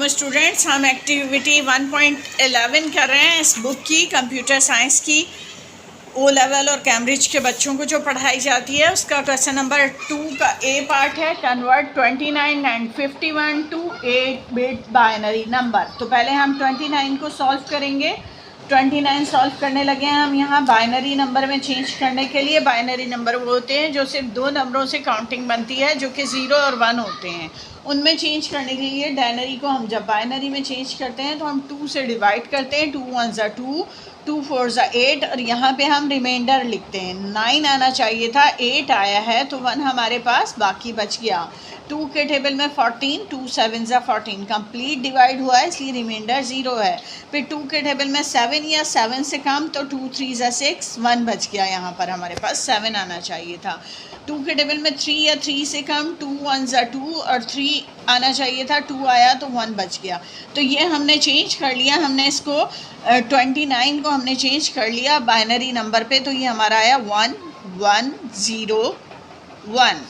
Students, हम activity 1.11 कर रहे हैं इस बुक की, कंप्यूटर साइंस की ओ लेवल और कैम्ब्रिज के बच्चों को जो पढ़ाई जाती है उसका क्वेश्चन नंबर 2 का ए पार्ट है, convert 29 and 51 to 8 bit binary number. तो पहले हम 29 को सॉल्व करेंगे। 29 सॉल्व करने लगे हैं हम यहाँ बाइनरी नंबर में चेंज करने के लिए। बाइनरी नंबर वो होते हैं जो सिर्फ दो नंबरों से काउंटिंग बनती है, जो कि 0 और 1 होते हैं। उनमें चेंज करने के लिए डायनरी को हम जब बाइनरी में चेंज करते हैं तो हम 2 से डिवाइड करते हैं। 2 1 ज़ा 2, 2 4 ज़ा 8 और यहाँ पे हम रिमाइंडर लिखते हैं। 9 आना चाहिए था, 8 आया है तो 1 हमारे पास बाकी बच गया। 2 के टेबल में 14, 2 7 ज़ा 14 कंप्लीट डिवाइड हुआ है इसलिए रिमाइंडर 0 है। फिर 2 के टेबल में 7 या 7 से कम तो 2 3 ज़ा 6, 1 बच गया। यहाँ पर हमारे पास 7 आना चाहिए था। 2 के टेबल में 3 या 3 से कम 2 1 ज़ा 2 और 3 आना चाहिए था, 2 आया तो 1 बच गया। तो ये हमने चेंज कर लिया, हमने इसको 29 को हमने चेंज कर लिया बाइनरी नंबर पे। तो ये हमारा आया 1 1 0 1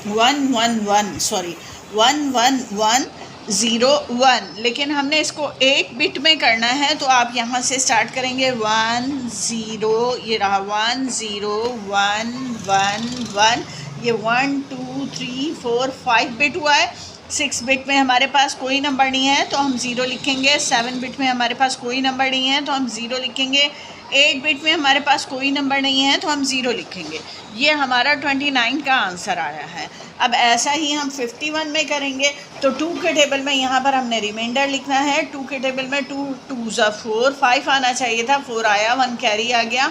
1 1 1 सॉरी 1 1 1 0 1। लेकिन हमने इसको 8 बिट में करना है तो आप यहाँ से स्टार्ट करेंगे 1 0, ये रहा 1 0 1 1 1, ये 1 2 3 4 5 बिट हुआ है। 6 बिट में हमारे पास कोई नंबर नहीं है तो हम 0 लिखेंगे। 7 बिट में हमारे पास कोई नंबर नहीं है तो हम 0 लिखेंगे। 8 बिट में हमारे पास कोई नंबर नहीं है तो हम 0 लिखेंगे। ये हमारा 29 का आंसर आया है। अब ऐसा ही हम 51 में करेंगे तो 2 के टेबल में यहाँ पर हमने रिमाइंडर लिखना है। 2 के टेबल में 2 2 ज़ा 4, 5 आना चाहिए था, 4 आया, 1 कैरी आ गया।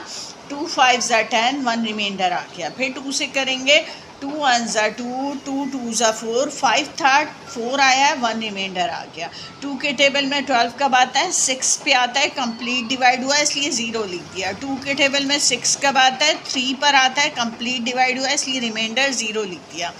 2 5 ज़ा 10, 1 रिमाइंडर आ गया। फिर 2 से करेंगे 2 1 ज़ा 2, 2 2 ज़ा 4, 5 था, 4 आया है, 1 रिमाइंडर आ गया। 2 के टेबल में 12 कब आता है, 6 पे आता है, कंप्लीट डिवाइड हुआ है इसलिए 0 लिख दिया। 2 के टेबल में 6 कब आता है, 3 पर आता है, कंप्लीट डिवाइड हुआ है इसलिए रिमाइंडर 0 लिख दिया।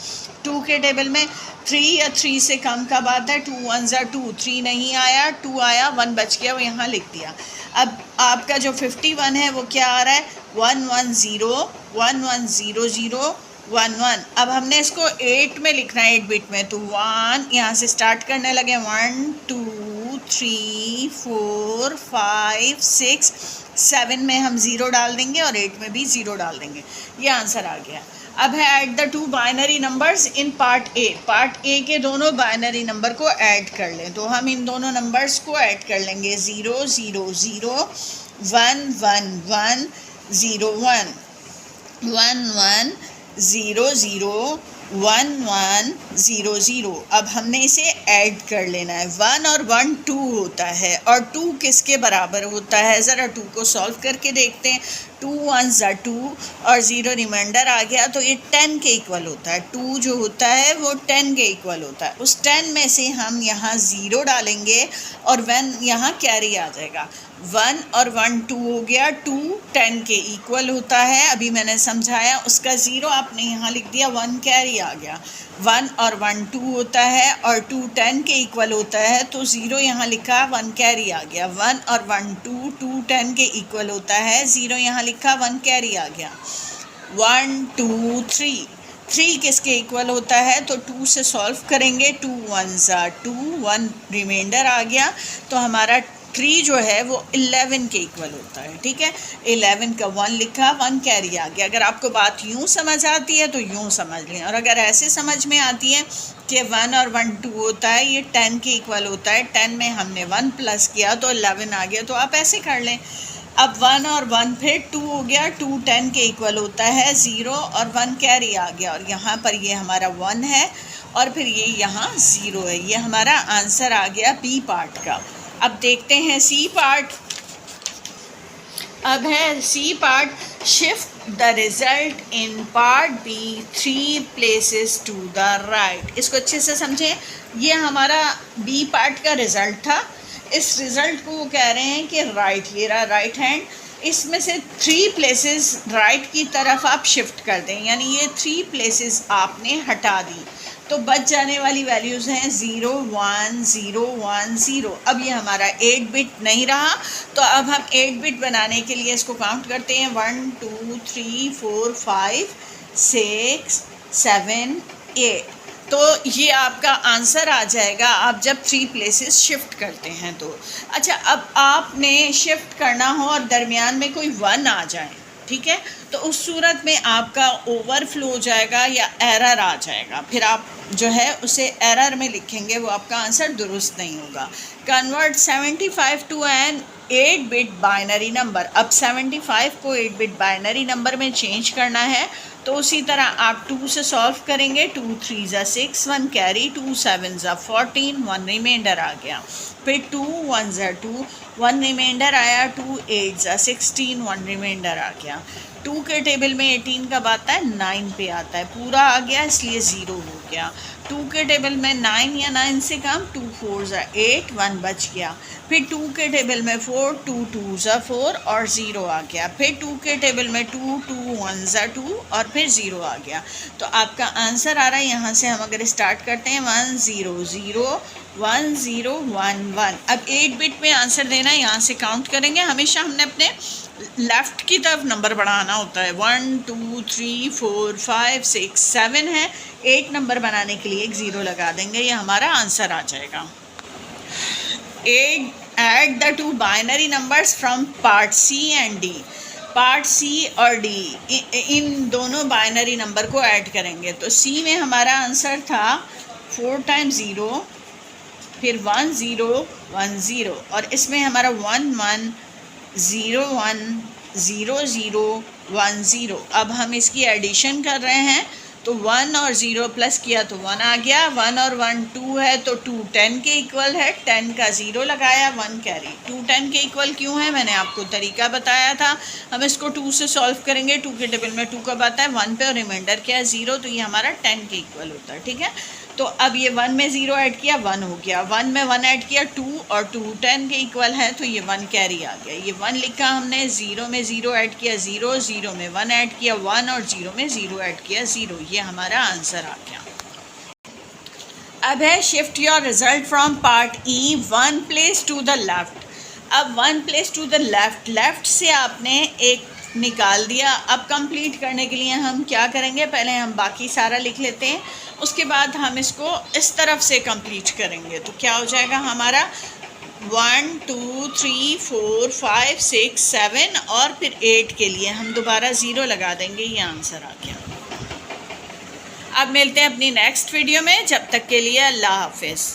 2 के टेबल में 3 या 3 से कम कब आता है, 2 1 ज़ा 2, 3 नहीं आया, 2 आया, 1 बच गया, वो यहाँ लिख दिया। अब आपका जो 51 है वो क्या आ रहा है, 1 1 0 1 1 0 0 1 1। अब हमने इसको 8 में लिखना है, 8 बिट में। तो 1 यहाँ से स्टार्ट करने लगे, 1 2 3 4 5 6 7 में हम 0 डाल देंगे और 8 में भी 0 डाल देंगे। ये आंसर आ गया। अब है add the 2 binary numbers in part A. Part A के दोनों बाइनरी नंबर को ऐड कर लें तो हम इन दोनों नंबर्स को ऐड कर लेंगे। 0 0 0 1 1 1 0 1 1 1 0 0 1 1 0 0। अब हमने इसे ऐड कर लेना है। 1 और 1 2 होता है और 2 किसके बराबर होता है, ज़रा 2 को सॉल्व करके देखते हैं। 2 1 ज़ा 2 और 0 रिमाइंडर आ गया तो ये 10 के इक्वल होता है। 2 जो होता है वो 10 के इक्वल होता है। उस 10 में से हम यहाँ 0 डालेंगे और 1 यहाँ कैरी आ जाएगा। 1 और 1 2 हो गया, 2 10 के इक्वल होता है। अभी मैंने समझाया, उसका 0 आपने यहाँ लिख दिया, 1 कैरी आ गया। 1 और 1 2 होता है और 2 10 के इक्वल होता है तो 0 यहाँ लिखा, 1 कैरी आ गया। 1 और 1 2 2 10 के इक्वल होता है, 0 यहाँ लिखा, 1 कैरी आ गया। 1 2 3, 3 किसके इक्वल होता है तो 2 से सॉल्व करेंगे। 2 1 ज़ा 2, 1 रिमाइंडर आ गया तो हमारा 3 जो है वो 11 के इक्वल होता है। ठीक है, 11 का 1 लिखा, 1 कैरी आ गया। अगर आपको बात यूँ समझ आती है तो यूँ समझ लें, और अगर ऐसे समझ में आती है कि 1 और 1 2 होता है, ये 10 के इक्वल होता है, 10 में हमने 1 प्लस किया तो 11 आ गया, तो आप ऐसे कर लें। अब 1 और 1 फिर 2 हो गया, 2 10 के इक्वल होता है, 0 और 1 कैरी आ गया और यहाँ पर ये हमारा 1 है और फिर ये यहाँ 0 है। ये हमारा आंसर आ गया बी पार्ट का। अब देखते हैं सी पार्ट। अब है C part, shift the result in part B 3 places to the right. इसको अच्छे से समझें, ये हमारा बी पार्ट का रिज़ल्ट था। इस रिज़ल्ट को वो कह रहे हैं कि राइट, ये रहा राइट हैंड, इसमें से 3 प्लेसेस राइट की तरफ आप शिफ्ट कर दें, यानी ये 3 प्लेसेस आपने हटा दी तो बच जाने वाली वैल्यूज़ हैं 0 1 0 1 0। अब ये हमारा 8 बिट नहीं रहा तो अब हम 8 बिट बनाने के लिए इसको काउंट करते हैं। 1 2 3 4 5 6 7 8। तो ये आपका आंसर आ जाएगा आप जब 3 प्लेसेस शिफ्ट करते हैं तो। अच्छा, अब आपने शिफ्ट करना हो और दरमियान में कोई 1 आ जाए, ठीक है, तो उस सूरत में आपका ओवरफ्लो हो जाएगा या एरर आ जाएगा, फिर आप जो है उसे एरर में लिखेंगे, वो आपका आंसर दुरुस्त नहीं होगा। Convert 75 to an 8 bit binary number. अब 75 को 8 बिट बाइनरी नंबर में चेंज करना है, तो उसी तरह आप 2 से सॉल्व करेंगे। 2 3 ज़ा 6, 1 कैरी, 2 7 ज़ा 14, 1 रिमाइंडर आ गया। फिर 2 1 ज़ा 2, 1 रिमाइंडर आया। 2 8 ज़ा 16, 1 रिमाइंडर आ गया। 2 के टेबल में 18 कब आता है? 9 पे आता है, पूरा आ गया इसलिए 0 हो गया। 2 के टेबल में 9 या 9 से कम, 2 4 ज़ा 8, 1 बच गया। फिर 2 के टेबल में 4, 2 2 ज़ा 4 और 0 आ गया। फिर 2 के टेबल में 2 2 1 ज़ा 2 और फिर 0 आ गया। तो आपका आंसर आ रहा है, यहाँ से हम अगर स्टार्ट करते हैं 1 0 0 1 0 1 1। अब 8 बिट में आंसर देना है, यहाँ से काउंट करेंगे। हमेशा हमने अपने लेफ़्ट की तरफ नंबर बढ़ाना होता है। 1 2 3 4 5 6 7 है, 8 नंबर बनाने के लिए एक 0 लगा देंगे, ये हमारा आंसर आ जाएगा। Add the 2 binary numbers from part C and D। Part C और D इन दोनों बाइनरी नंबर को ऐड करेंगे। तो C में हमारा आंसर था 4 टाइम्स 0, फिर 1 0 1 0, और इसमें हमारा 1 1 0 1 0 0 1 0। अब हम इसकी एडिशन कर रहे हैं, तो 1 और 0 प्लस किया तो 1 आ गया। 1 और 1 2 है, तो 2 10 के इक्वल है। 10 का 0 लगाया, 1 कैरी। 2 10 के इक्वल क्यों है, मैंने आपको तरीका बताया था। हम इसको 2 से सॉल्व करेंगे। 2 के टेबल में 2 कब आता है? 1 पे, और रिमाइंडर क्या है? 0, तो ये हमारा 10 के इक्वल होता है, ठीक है। तो अब ये 1 में 0 ऐड किया, 1 हो गया। 1 में 1 ऐड किया, 2, और 2 10 के इक्वल है, तो ये 1 कैरी आ गया। ये 1 लिखा हमने। 0 में 0 ऐड किया, 0, 0 में 1 ऐड किया, 1, और 0 में 0 ऐड किया, 0। ये हमारा आंसर आ गया। अब है shift your result from part E 1 place to the left. अब 1 place to the left, left से आपने एक निकाल दिया। अब कंप्लीट करने के लिए हम क्या करेंगे, पहले हम बाकी सारा लिख लेते हैं, उसके बाद हम इसको इस तरफ से कंप्लीट करेंगे। तो क्या हो जाएगा हमारा 1 2 3 4 5 6 7 और फिर 8 के लिए हम दोबारा 0 लगा देंगे। ये आंसर आ गया। अब मिलते हैं अपनी नेक्स्ट वीडियो में, जब तक के लिए अल्लाह हाफिज़।